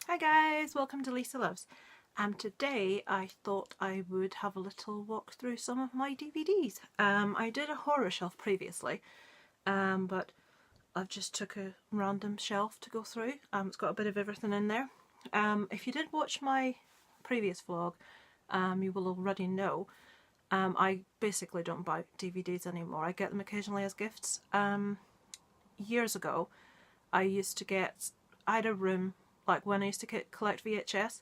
Hi guys, welcome to Lisa Loves. Today I thought I would have a little walk through some of my DVDs. I did a horror shelf previously, but I've just took a random shelf to go through. It's got a bit of everything in there. If you did watch my previous vlog, you will already know I basically don't buy DVDs anymore. I get them occasionally as gifts. Years ago I used to get, I had a room, like when I used to collect VHS,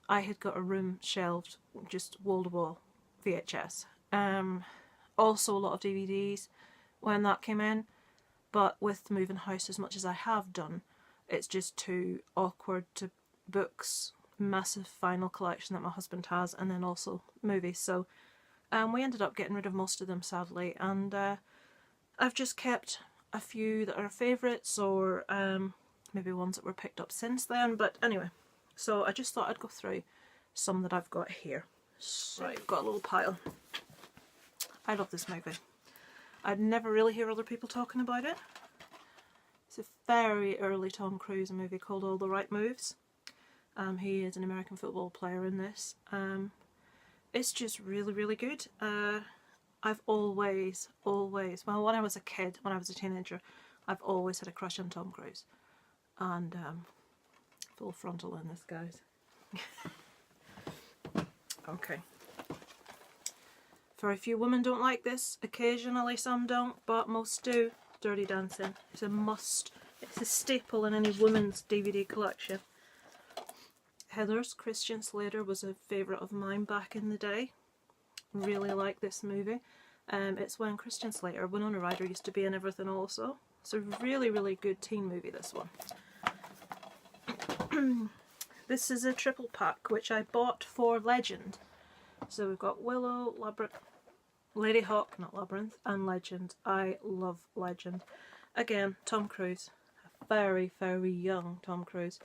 I had got a room shelved, just wall-to-wall VHS. Also a lot of DVDs when that came in, but with moving house as much as I have done, it's just too awkward to books, massive vinyl collection that my husband has, and then also movies. So we ended up getting rid of most of them, sadly, and I've just kept a few that are favourites, or maybe ones that were picked up since then. But anyway, so I just thought I'd go through some that I've got here. So I've got a little pile. I love this movie. I'd never really hear other people talking about it. It's a very early Tom Cruise movie called All the Right Moves. He is an American football player in this. It's just really, really good. I've always, well, when I was a kid, when I was a teenager, I've always had a crush on Tom Cruise. And full frontal in this, guys. Okay. Very few women don't like this. Occasionally some don't, but most do. Dirty Dancing. It's a must. It's a staple in any woman's DVD collection. Heathers, Christian Slater was a favourite of mine back in the day. Really like this movie. It's when Christian Slater, Winona Ryder, used to be in everything also. It's a really, really good teen movie, this one. This is a triple pack which I bought for Legend. So we've got Willow, Ladyhawke, not Labyrinth, and Legend. I love Legend. Again, Tom Cruise. A very, very young Tom Cruise.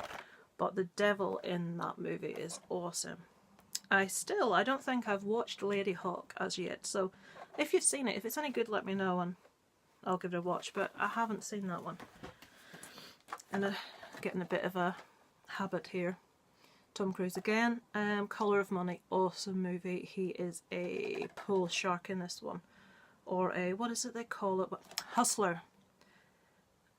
But the devil in that movie is awesome. I don't think I've watched Ladyhawke as yet, so if you've seen it, if it's any good, let me know and I'll give it a watch, but I haven't seen that one. And getting a bit of a habit here. Tom Cruise again. Colour of Money, awesome movie. He is a pool shark in this one, or a, what is it they call it? Hustler,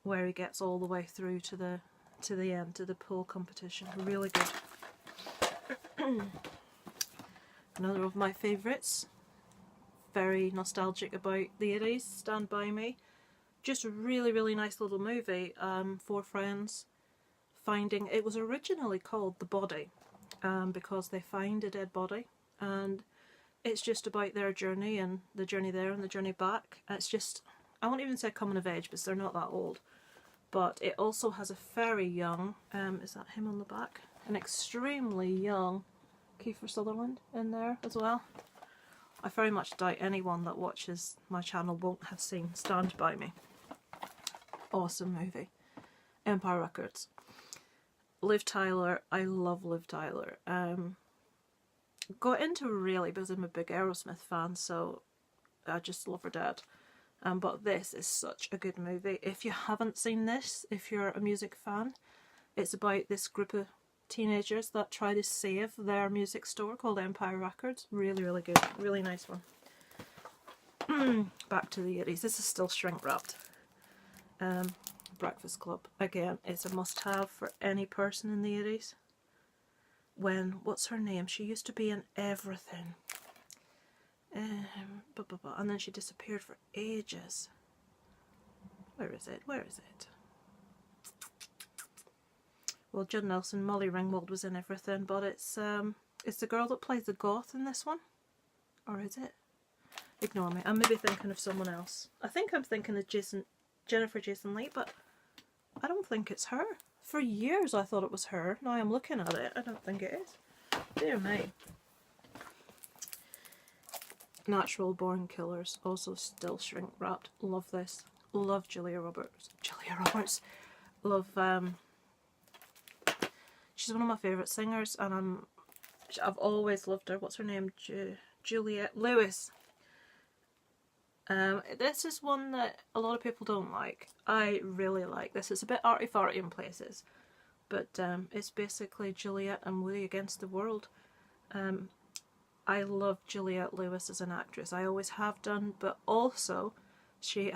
where he gets all the way through to the end, to the pool competition. Really good. Another of my favourites. Very nostalgic about the 80s, Stand By Me. Just a really, really nice little movie. Four friends finding, it was originally called The Body, because they find a dead body, and it's just about their journey, and the journey there and the journey back. It's just, I won't even say coming of age because they're not that old, but it also has a very young, is that him on the back? An extremely young Kiefer Sutherland in there as well. I very much doubt anyone that watches my channel won't have seen Stand By Me. Awesome movie. Empire Records. Liv Tyler, I love Liv Tyler. Got into her really because I'm a big Aerosmith fan, so I just love her dead. But this is such a good movie. If you haven't seen this, if you're a music fan, it's about this group of teenagers that try to save their music store called Empire Records. Really, really good. Really nice one. Back to the 80s. This is still shrink wrapped. Breakfast Club. Again, it's a must-have for any person in the 80s. When, what's her name? She used to be in everything. And then she disappeared for ages. Where is it? Where is it? Well, Judd Nelson, Molly Ringwald was in everything, but it's the girl that plays the goth in this one. Or is it? Ignore me. I'm maybe thinking of someone else. I think I'm thinking of Jennifer Jason Leigh, but I don't think it's her. For years I thought it was her. Now I'm looking at it, I don't think it is. Dear me. Natural Born Killers, also still shrink wrapped. Love this. Love Julia Roberts. Love, she's one of my favourite singers, and I've always loved her. What's her name? Juliette Lewis. This is one that a lot of people don't like. I really like this. It's a bit arty-farty in places, but it's basically Juliette and Woody against the world. I love Juliette Lewis as an actress. I always have done, but also she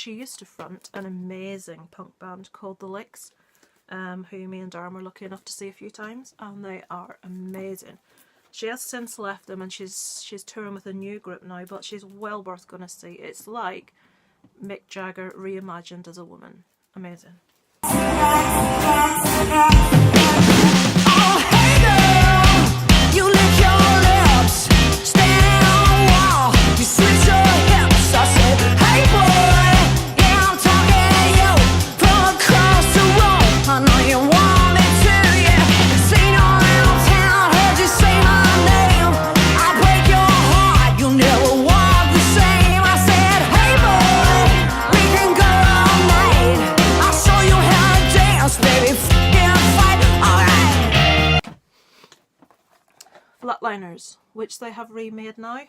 used to front an amazing punk band called The Licks, who me and Darren were lucky enough to see a few times, and they are amazing. She has since left them and she's touring with a new group now, but she's well worth going to see. It's like Mick Jagger reimagined as a woman. Amazing. Flatliners, which they have remade now.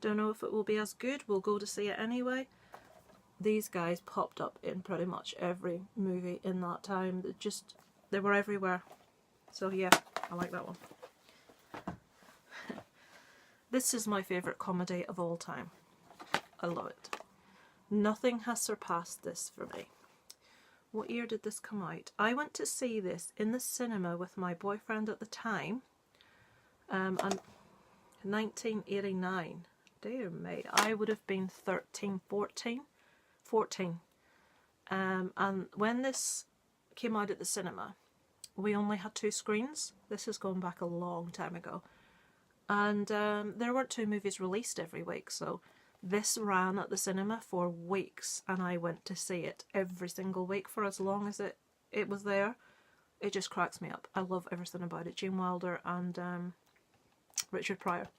Don't know if it will be as good. We'll go to see it anyway. These guys popped up in pretty much every movie in that time. They were everywhere. So yeah, I like that one. This is my favourite comedy of all time. I love it. Nothing has surpassed this for me. What year did this come out? I went to see this in the cinema with my boyfriend at the time. And 1989. Dear me, I would have been 13, 14. And when this came out at the cinema, we only had 2 screens. This has gone back a long time ago. And there weren't 2 movies released every week, so this ran at the cinema for weeks, and I went to see it every single week for as long as it was there. It just cracks me up. I love everything about it. Gene Wilder and Richard Pryor.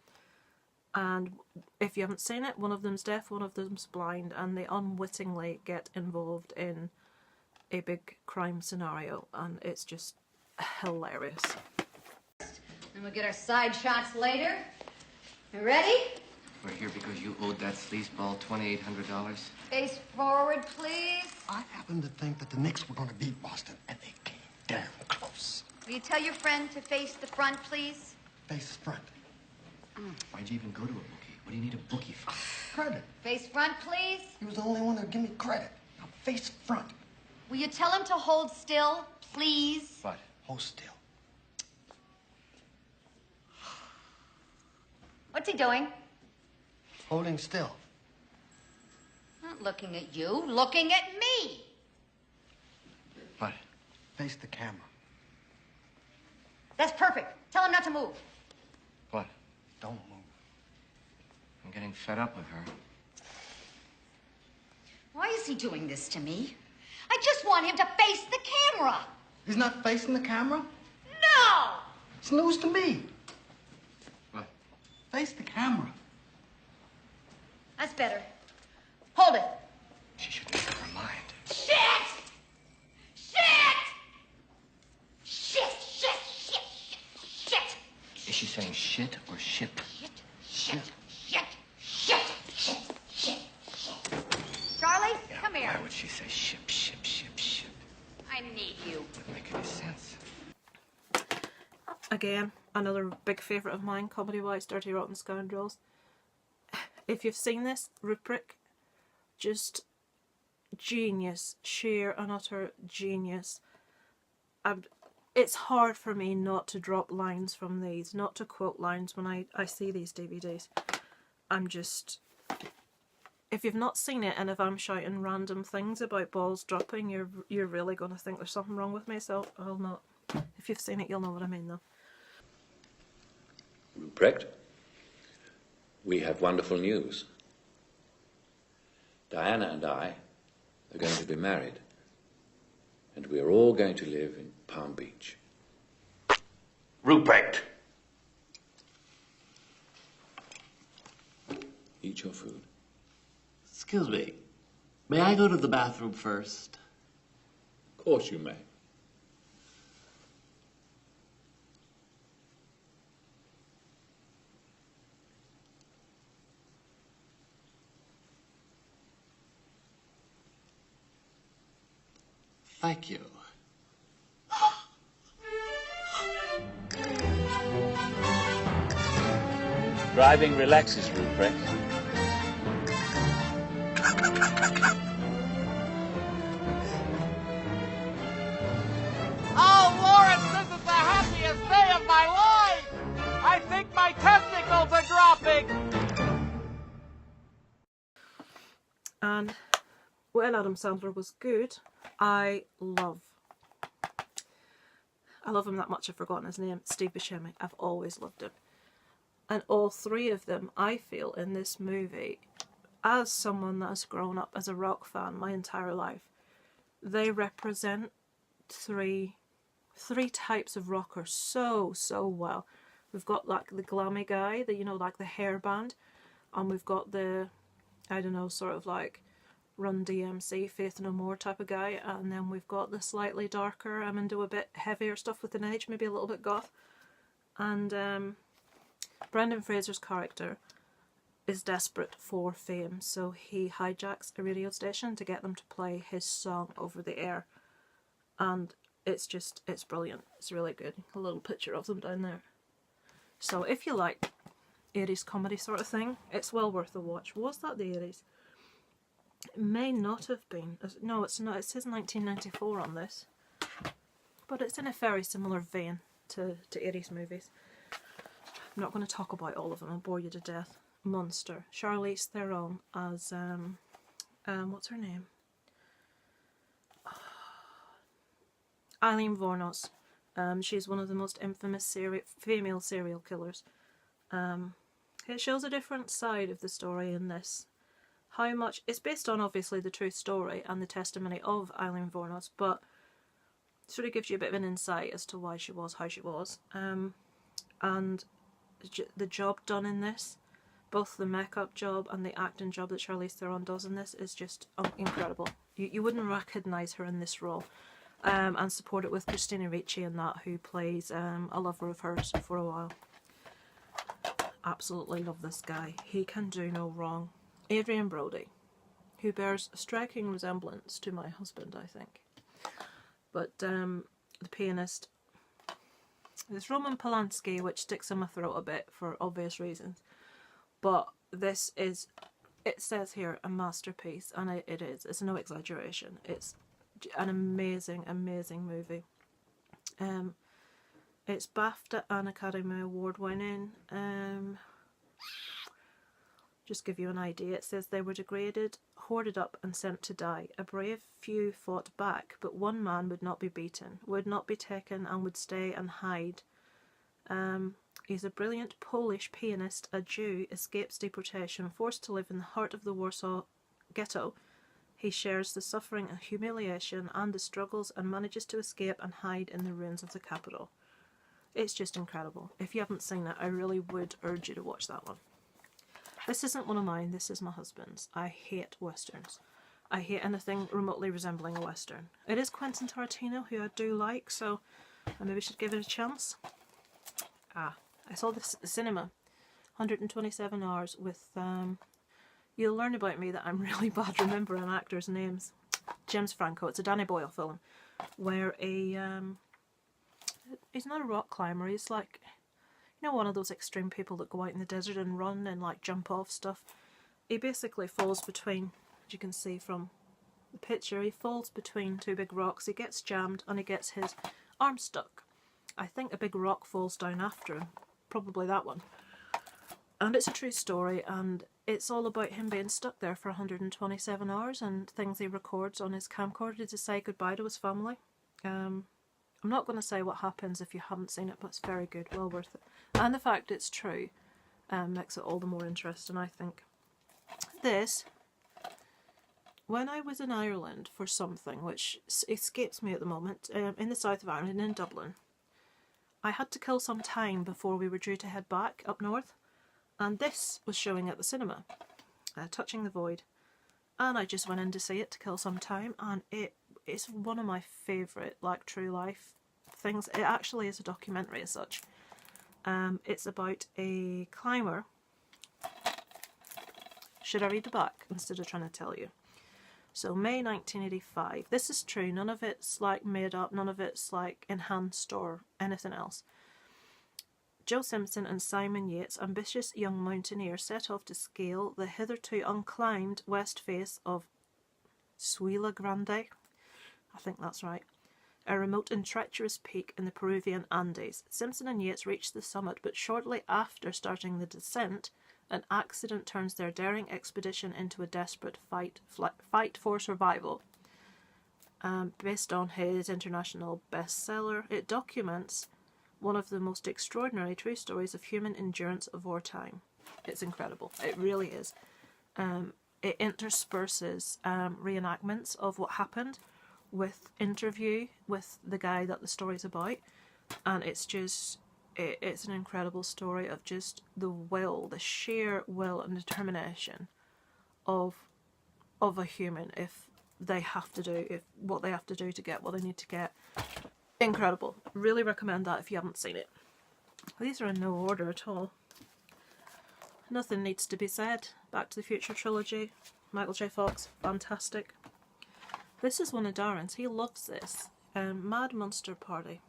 And if you haven't seen it, one of them's deaf, one of them's blind, and they unwittingly get involved in a big crime scenario, and it's just hilarious. And we'll get our side shots later. You ready? We're here because you owed that sleazeball $2,800. Face forward, please. I happen to think that the Knicks were going to beat Boston, and they came damn close. Will you tell your friend to face the front, please? Face front. Why'd you even go to a bookie? What do you need a bookie for? Credit. Face front, please. He was the only one that give me credit. Now face front. Will you tell him to hold still, please? What? Hold still. What's he doing? Holding still. Not looking at you, looking at me. What? Face the camera. That's perfect. Tell him not to move. What? Don't move. I'm getting fed up with her. Why is he doing this to me? I just want him to face the camera. He's not facing the camera? No! It's news to me. What? Face the camera. That's better. Hold it. She should make up her mind. Shit! Shit! Shit, shit, shit, shit, shit. Is she saying shit or ship? Shit, shit, shit, shit, shit, shit, shit. Charlie, Yeah, come here. why would she say ship? I need you. Doesn't make any sense. Again, another big favourite of mine, comedy-wise, Dirty Rotten Scoundrels. If you've seen this, Rupert, just genius, sheer and utter genius. It's hard for me not to drop lines from these, not to quote lines when I see these DVDs. If you've not seen it, and if I'm shouting random things about balls dropping, you're really going to think there's something wrong with me, so I'll not. If you've seen it, you'll know what I mean, though. Ruprecht, we have wonderful news. Diana and I are going to be married, and we are all going to live in Palm Beach. Ruprecht! Eat your food. Excuse me. May I go to the bathroom first? Of course you may. Thank you. Driving relaxes, Ruprecht. Oh, Lawrence, this is the happiest day of my life! I think my testicles are dropping! And when Adam Sandler was good, I love him that much I've forgotten his name, Steve Buscemi. I've always loved him. And all three of them, I feel, in this movie, as someone that has grown up as a rock fan my entire life, they represent three types of rockers so well. We've got like the glammy guy, the, you know, like the hairband, and we've got the, I don't know, sort of like Run DMC, Faith No More type of guy, and then we've got the slightly darker, I'm into a bit heavier stuff with an age, maybe a little bit goth. And Brendan Fraser's character is desperate for fame, so he hijacks a radio station to get them to play his song over the air. And it's brilliant. It's really good. A little picture of them down there. So if you like 80s comedy sort of thing, it's well worth a watch. Was that the 80s? It may not have been. No, it's not. It says 1994 on this. But it's in a very similar vein to 80s movies. I'm not going to talk about all of them. I'll bore you to death. Monster. Charlize Theron as, what's her name? Eileen Wuornos. She's one of the most infamous female serial killers. It shows a different side of the story in this. How much it's based on, obviously, the true story and the testimony of Eileen Wuornos, but sort of gives you a bit of an insight as to why she was how she was. And the job done in this, both the makeup job and the acting job that Charlize Theron does in this, is just incredible. You wouldn't recognise her in this role. And support it with Christina Ricci in that, who plays a lover of hers for a while. Absolutely love this guy. He can do no wrong. Adrian Brody, who bears a striking resemblance to my husband, I think. But the pianist, there's Roman Polanski, which sticks in my throat a bit for obvious reasons. But this is, it says here, a masterpiece, and it is. It's no exaggeration. It's an amazing movie. It's BAFTA and Academy Award winning. Just give you an idea, it says they were degraded, hoarded up and sent to die. A brave few fought back, but one man would not be beaten, would not be taken, and would stay and hide. He's a brilliant Polish pianist, a Jew, escapes deportation, forced to live in the heart of the Warsaw ghetto. He shares the suffering and humiliation and the struggles and manages to escape and hide in the ruins of the capital. It's just incredible. If you haven't seen it, I really would urge you to watch that one. This isn't one of mine, this is my husband's. I hate westerns. I hate anything remotely resembling a western. It is Quentin Tarantino, who I do like, so I maybe should give it a chance. I saw this at the cinema. 127 hours with, you'll learn about me that I'm really bad remembering actors' names. James Franco. It's a Danny Boyle film where he's not a rock climber, he's like, you know, one of those extreme people that go out in the desert and run and like jump off stuff. He basically falls between, as you can see from the picture, he falls between two big rocks, he gets jammed and he gets his arm stuck. I think a big rock falls down after him, probably that one. And it's a true story, and it's all about him being stuck there for 127 hours and things he records on his camcorder to say goodbye to his family. I'm not going to say what happens if you haven't seen it, but it's very good, well worth it. And the fact it's true makes it all the more interesting, I think. This, when I was in Ireland for something, which escapes me at the moment, in the south of Ireland, in Dublin, I had to kill some time before we were due to head back up north, and this was showing at the cinema, Touching the Void, and I just went in to see it to kill some time, and it's one of my favourite, like, true life things. It actually is a documentary as such. It's about a climber. Should I read the back instead of trying to tell you? So, May 1985. This is true. None of it's like made up. None of it's like enhanced or anything else. Joe Simpson and Simon Yates, ambitious young mountaineers, set off to scale the hitherto unclimbed west face of Suila Grande. I think that's right. A remote and treacherous peak in the Peruvian Andes. Simpson and Yates reach the summit, but shortly after starting the descent, an accident turns their daring expedition into a desperate fight for survival. Based on his international bestseller, it documents one of the most extraordinary true stories of human endurance of wartime. It's incredible. It really is. It intersperses reenactments of what happened with interview with the guy that the story's about, and it's just it's an incredible story of just the sheer will and determination of a human if what they have to do to get what they need to get. Incredible. Really recommend that if you haven't seen it. These are in no order at all. Nothing needs to be said. Back to the Future trilogy. Michael J. Fox, fantastic. This is one of Darren's. He loves this. Mad Monster Party.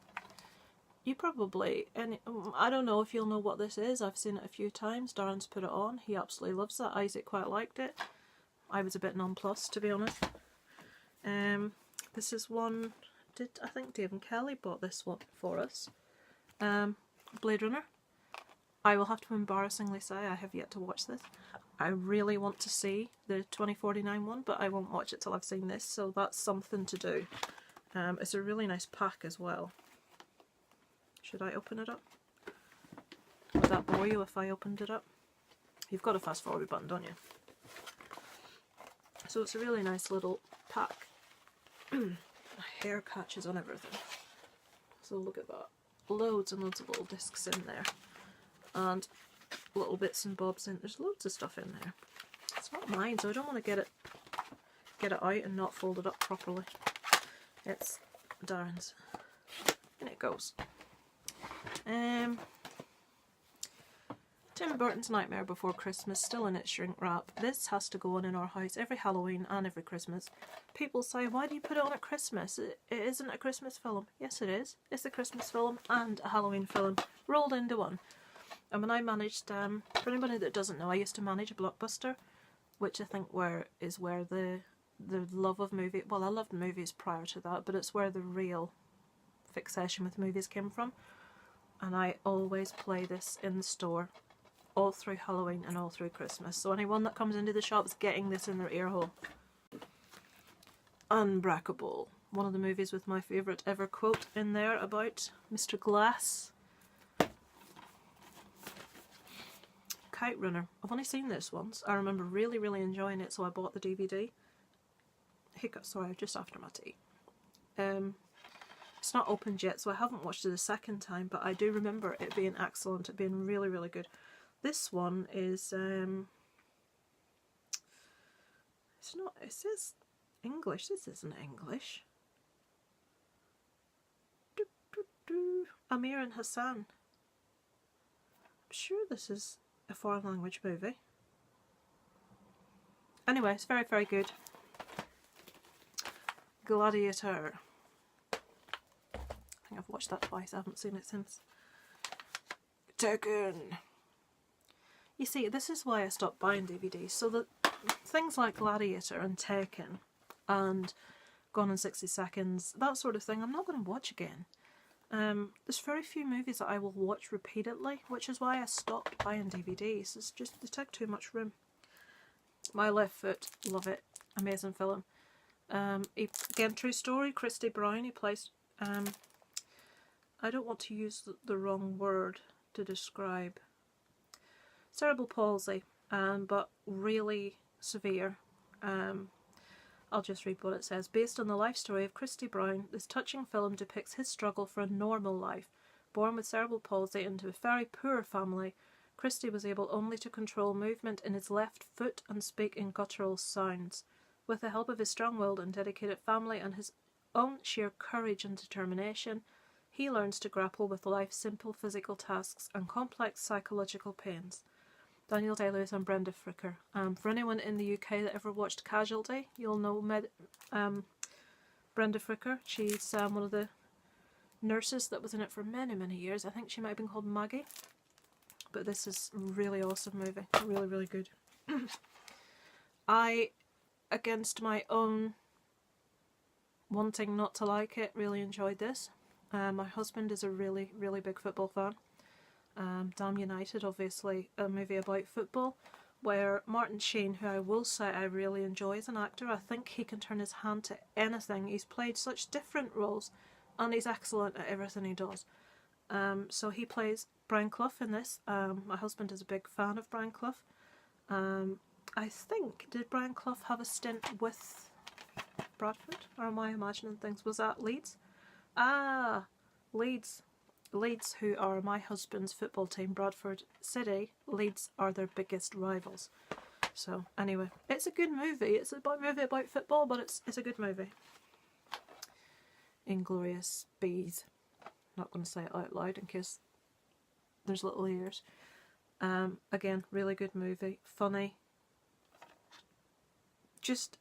You probably, I don't know if you'll know what this is. I've seen it a few times. Darren's put it on. He absolutely loves it. Isaac quite liked it. I was a bit nonplussed, to be honest. This is one. I think Dave and Kelly bought this one for us. Blade Runner. I will have to embarrassingly say I have yet to watch this. I really want to see the 2049 one, but I won't watch it till I've seen this, so that's something to do. It's a really nice pack as well. Should I open it up? Would that bore you if I opened it up? You've got a fast forward button, don't you? So it's a really nice little pack. Hair catches on everything. So look at that. Loads and loads of little discs in there. And little bits and bobs in. There's loads of stuff in there. It's not mine, so I don't want to get it out and not fold it up properly. It's Darren's. In it goes. Tim Burton's Nightmare Before Christmas, still in its shrink wrap. This has to go on in our house every Halloween and every Christmas. People say, why do you put it on at Christmas? It isn't a Christmas film. Yes, it is. It's a Christmas film and a Halloween film rolled into one. And when I managed, for anybody that doesn't know, I used to manage a Blockbuster, which I think is where the love of movie, well, I loved movies prior to that, but it's where the real fixation with movies came from. And I always play this in the store all through Halloween and all through Christmas. So anyone that comes into the shop is getting this in their ear hole. Unbreakable. One of the movies with my favourite ever quote in there about Mr. Glass. Kite Runner. I've only seen this once. I remember really, really enjoying it, so I bought the DVD. Hiccup, sorry, just after my tea. It's not opened yet, so I haven't watched it a second time, but I do remember it being excellent, it being really, really good. This one is, it's not, it says English, this isn't English. Amir and Hassan. I'm sure this is a foreign language movie. Anyway, it's very, very good. Gladiator. I think I've watched that twice, I haven't seen it since. Tekken. You see, this is why I stopped buying DVDs, so that things like Gladiator and Tekken and Gone in 60 Seconds, that sort of thing, I'm not going to watch again. There's very few movies that I will watch repeatedly, which is why I stopped buying DVDs. It's just, they take too much room. My Left Foot, love it. Amazing film. Again, true story, Christy Brown, he plays, I don't want to use the wrong word to describe cerebral palsy, but really severe. I'll just read what it says. Based on the life story of Christy Brown, this touching film depicts his struggle for a normal life. Born with cerebral palsy into a very poor family, Christy was able only to control movement in his left foot and speak in guttural sounds. With the help of his strong-willed and dedicated family and his own sheer courage and determination, he learns to grapple with life's simple physical tasks and complex psychological pains. Daniel Day-Lewis and Brenda Fricker. For anyone in the UK that ever watched Casualty, you'll know Brenda Fricker. She's one of the nurses that was in it for many, many years. I think she might have been called Maggie. But this is a really awesome movie. Really, really good. I, against my own wanting not to like it, really enjoyed this. My husband is a really, really big football fan. Damn United, obviously, a movie about football, where Martin Sheen, who I will say I really enjoy as an actor, I think he can turn his hand to anything. He's played such different roles, and he's excellent at everything he does. So he plays Brian Clough in this. My husband is a big fan of Brian Clough. I think, did Brian Clough have a stint with Bradford? Or am I imagining things? Was that Leeds? Ah, Leeds. Leeds, who are my husband's football team, Bradford City. Leeds are their biggest rivals. So, anyway, it's a good movie. It's a movie about football, but it's a good movie. Inglourious Bees. Not going to say it out loud in case there's little ears. Again, really good movie. Funny. Just,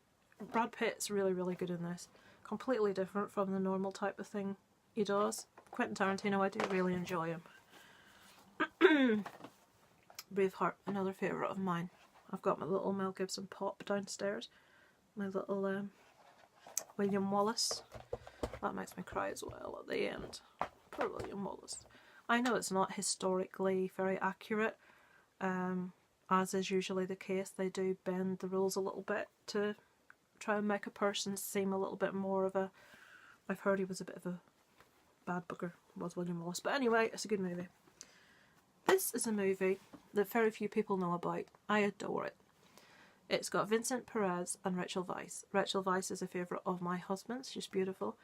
Brad Pitt's really, really good in this. Completely different from the normal type of thing he does. Quentin Tarantino, I do really enjoy him. Braveheart, another favourite of mine. I've got my little Mel Gibson pop downstairs. My little William Wallace. That makes me cry as well at the end. Poor William Wallace. I know it's not historically very accurate, as is usually the case. They do bend the rules a little bit to try and make a person seem a little bit more of a... I've heard he was a bit of a bad bugger, was William Wallace. But anyway, it's a good movie. This is a movie that very few people know about. I adore it. It's got Vincent Perez and Rachel Weisz. Rachel Weisz is a favourite of my husband's. She's beautiful.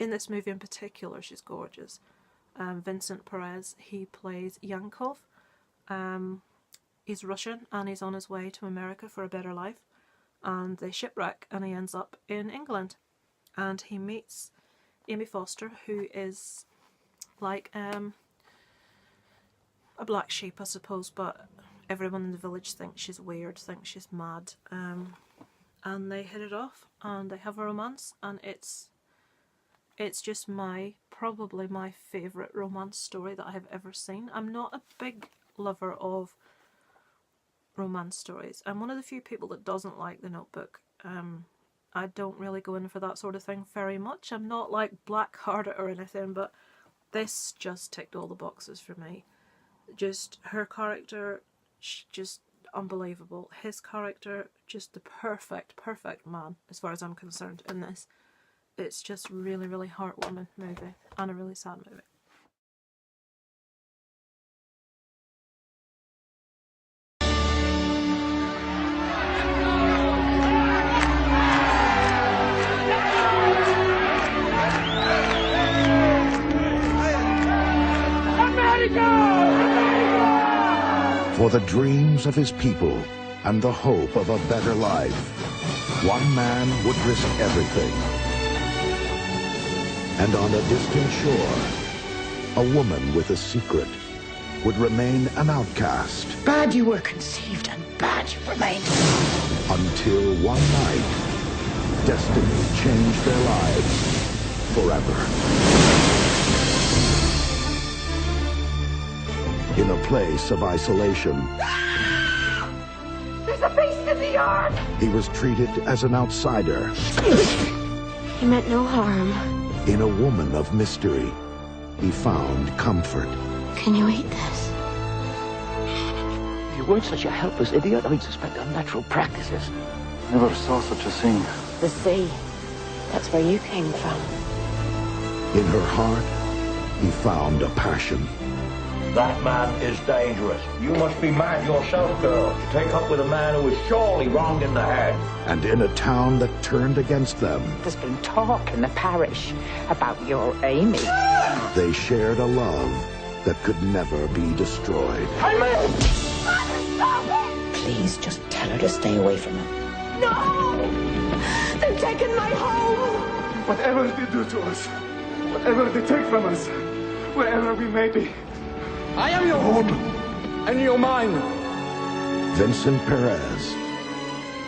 In this movie in particular, she's gorgeous. Vincent Perez, he plays Yankov. He's Russian and he's on his way to America for a better life. And they shipwreck and he ends up in England. And he meets Amy Foster, who is like a black sheep, I suppose, but everyone in the village thinks she's weird, thinks she's mad. And they hit it off and they have a romance, and it's just probably my favourite romance story that I have ever seen. I'm not a big lover of romance stories. I'm one of the few people that doesn't like The Notebook. I don't really go in for that sort of thing very much. I'm not like Blackhearted or anything, but this just ticked all the boxes for me. Just her character, just unbelievable. His character, just the perfect man as far as I'm concerned in this. It's just really, really heartwarming movie and a really sad movie. For the dreams of his people and the hope of a better life, one man would risk everything. And on a distant shore, a woman with a secret would remain an outcast. Bad you were conceived and bad you remain. Until one night, destiny changed their lives forever. In a place of isolation, There's a beast in the yard! he was treated as an outsider. He meant no harm. In a woman of mystery, he found comfort. Can you eat this? If you weren't such a helpless idiot, I'd suspect unnatural practices. Never saw such a thing. The sea. That's where you came from. In her heart, he found a passion. That man is dangerous. You must be mad yourself, girl, to take up with a man who is surely wronged in the head. And in a town that turned against them, there's been talk in the parish about your Amy. They shared a love that could never be destroyed. Please, just tell her to stay away from him. No! They've taken my home! Whatever they do to us, whatever they take from us, wherever we may be, I am your home, and you're mine. Vincent Perez,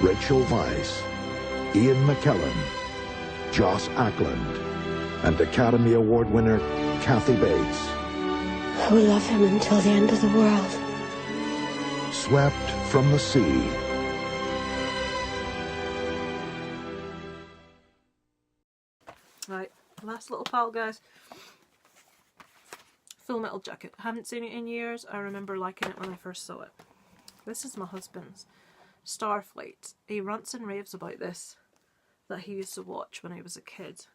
Rachel Weisz, Ian McKellen, Joss Ackland, and Academy Award winner Kathy Bates. I will love him until the end of the world. Swept from the sea. Right, last little pal, guys. Full Metal Jacket. I haven't seen it in years. I remember liking it when I first saw it. This is my husband's. Starfleet. He rants and raves about this, that he used to watch when he was a kid.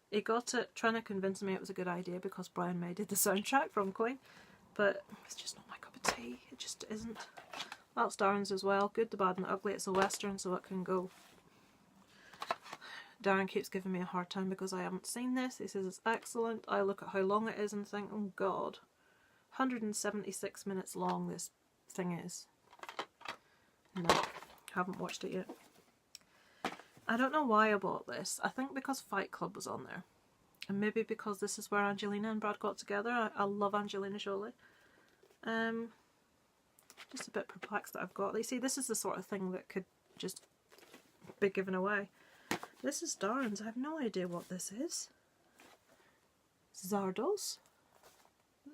He got it trying to convince me it was a good idea because Brian May did the soundtrack from Queen, but it's just not my cup of tea. It just isn't. That's Darren's as well. Good, the Bad and the Ugly. It's a western, so it can go. Darren keeps giving me a hard time because I haven't seen this. He says it's excellent. I look at how long it is and think, oh god, 176 minutes long this thing is. No, haven't watched it yet. I don't know why I bought this. I think because Fight Club was on there. And maybe because this is where Angelina and Brad got together. I love Angelina Jolie. Just a bit perplexed that I've got. You see, this is the sort of thing that could just be given away. This is Darren's. I have no idea what this is. Zardos?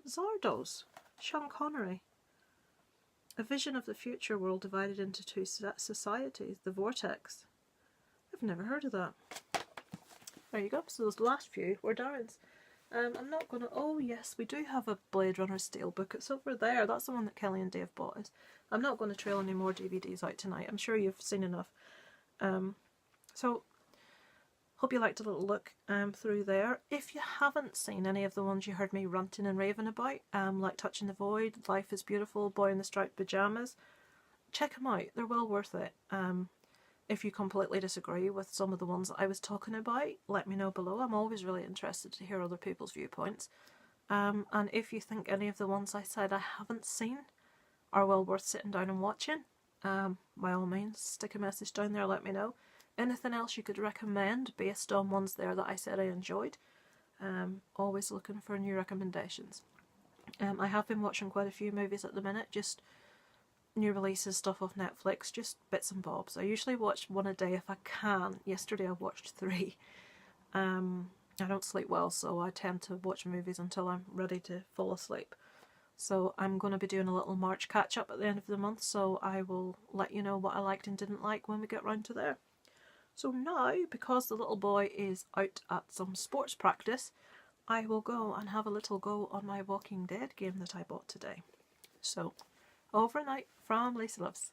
Zardos. Sean Connery. A vision of the future world divided into two societies. The Vortex. I've never heard of that. There you go. So those last few were Darren's. I'm not going to... Oh yes, we do have a Blade Runner Steelbook. It's over there. That's the one that Kelly and Dave bought us. I'm not going to trail any more DVDs out tonight. I'm sure you've seen enough. So, hope you liked a little look through there. If you haven't seen any of the ones you heard me ranting and raving about, like Touching the Void, Life is Beautiful, Boy in the Striped Pyjamas, check them out. They're well worth it. If you completely disagree with some of the ones that I was talking about, let me know below. I'm always really interested to hear other people's viewpoints. And if you think any of the ones I said I haven't seen are well worth sitting down and watching, by all means, stick a message down there, let me know. Anything else you could recommend based on ones there that I said I enjoyed? Always looking for new recommendations. I have been watching quite a few movies at the minute, just new releases, stuff off Netflix, just bits and bobs. I usually watch one a day if I can. Yesterday I watched 3. I don't sleep well, so I tend to watch movies until I'm ready to fall asleep. So I'm going to be doing a little March catch-up at the end of the month, so I will let you know what I liked and didn't like when we get round to there. So now, because the little boy is out at some sports practice, I will go and have a little go on my Walking Dead game that I bought today. So, over and out from Lisa Loves.